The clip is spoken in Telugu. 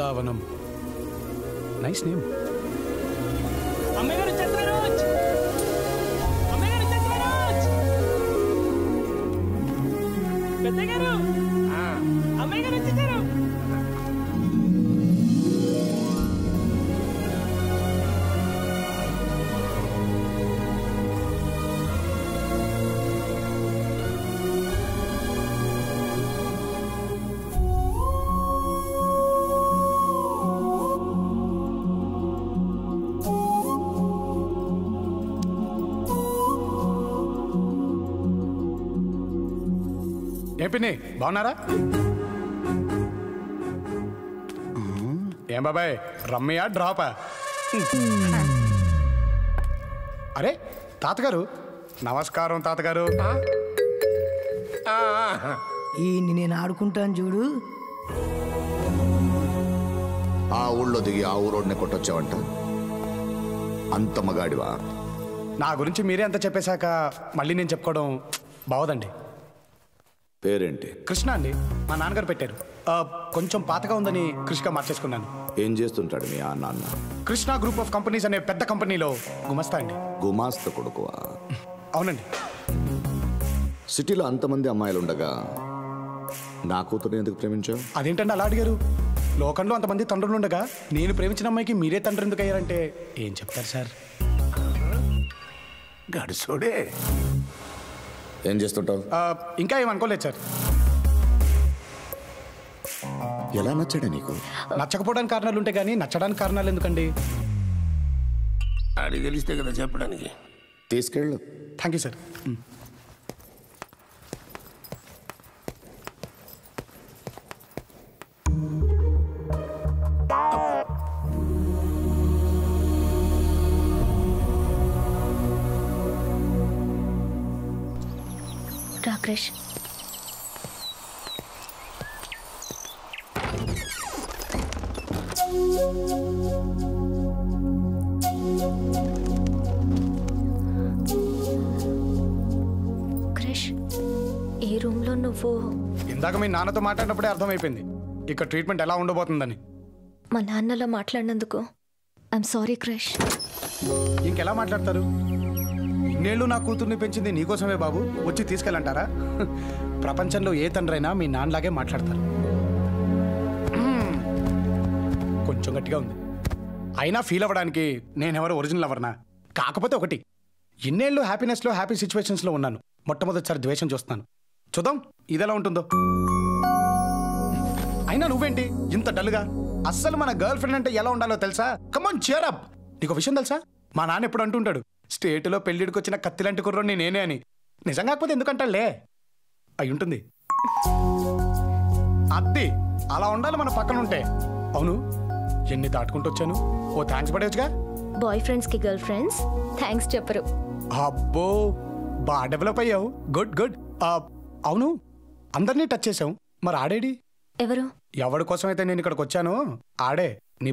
బృందావనం. Nice name. అమ్మాయి గారు వచ్చేస్తున్నారు. పెద్ద గారు అమ్మాయి గారు వచ్చేసారు. ఏం పిన్ని బాగున్నారా? ఏం బాబాయ్ రమ్మయ్యా డ్రాపా? అరే తాతగారు నమస్కారం. తాతగారు ఈ నేను ఆడుకుంటాను చూడు. ఆ ఊళ్ళో దిగి ఆ ఊరోడ్ని కొట్టొచ్చావంట. అంత మగాడివా? నా గురించి మీరే అంత చెప్పేశాక మళ్ళీ నేను చెప్పుకోవడం బావదండి. పేరేంటి? కృష్ణ అండి, మా నాన్నగారు పెట్టారు. కొంచెం పాతగా ఉందని కృష్ణగా మార్చేసుకున్నాను. ఏం చేస్తుంటాడు మీ ఆ నాన్న? కృష్ణ గ్రూప్ ఆఫ్ కంపెనీస్ అనే పెద్ద కంపెనీలో గుమస్తా అండి. గుమాస్త కొడుకువా? అవునండి. సిటీలో అంతమంది అమ్మాయిలు ఉండగా నా కూతురు ఎందుకు ప్రేమించావు? అదేంటండి అలా అడిగారు? లోకంలో అంతమంది తండ్రులు ఉండగా నేను ప్రేమించిన అమ్మాయికి మీరే తండ్రి ఎందుకు అయ్యారంటే ఏం చెప్తారు సార్? గడుసోడే. ఏం చేస్తుంటావు? ఇంకా ఏమనుకోలేదు సార్. ఎలా నచ్చాడా నీకు? నచ్చకపోవడానికి కారణాలు ఉంటాయి కానీ నచ్చడానికి కారణాలు ఎందుకండి? అడిగి తెలిస్తే కదా చెప్పడానికి. తీసుకెళ్ళు. Thank you sir. Krish, Krish ఈ రూమ్లో నువ్వు ఇందాక మీ నాన్నతో మాట్లాడినప్పుడే అర్థమైపోయింది ఇక్కడ ట్రీట్మెంట్ ఎలా ఉండబోతుందని. మా నాన్నలా మాట్లాడినందుకు ఐఎమ్ సారీ క్రిష్. ఇంకెలా మాట్లాడతారు? ఇన్నేళ్ళు నా కూతుర్ని పెంచింది నీకోసమే బాబు, వచ్చి తీసుకెళ్ళంటారా? ప్రపంచంలో ఏ తండ్రైనా మీ నాన్నలాగే మాట్లాడతారు. కొంచెం గట్టిగా ఉంది. అయినా ఫీల్ అవ్వడానికి నేనెవరు ఒరిజినల్ అవర్నా? కాకపోతే ఒకటి, ఇన్నేళ్ళు హ్యాపీనెస్లో హ్యాపీ సిచ్యువేషన్స్లో ఉన్నాను. మొట్టమొదటిసారి ద్వేషం చూస్తున్నాను. చూద్దాం ఇదెలా ఉంటుందో. అయినా నువ్వేంటి ఇంత డల్గా? అస్సలు మన గర్ల్ ఫ్రెండ్ అంటే ఎలా ఉండాలో తెలుసా? కమాన్ cheer up. నీకు విషయం తెలుసా? మా నాన్న ఎప్పుడు అంటుంటాడు, స్టేటులో పెళ్లిడికి వచ్చిన కత్తిలాంటి కుర్రోని నేనే అని. నిజం కాకపోతే ఎందుకంటాలే, అయి ఉంటుంది. అత్తి అలా ఉండాలి మన పక్కన ఉంటే. అవును, ఎన్ని దాటుకుంటూ వచ్చాను. ఓ థ్యాంక్స్ పడేవచ్చుగా. బాయ్ ఫ్రెండ్స్ కి గర్ల్ ఫ్రెండ్స్ థ్యాంక్స్ చెప్పరు. అబ్బో బాగా డెవలప్ అయ్యావు. Good good. అవును, అందరినీ టచ్ చేసావు. మరి ఆడేడి? ఎవరు? ఎవడి కోసమైతే నేను ఇక్కడికి వచ్చాను ఆడే. నీ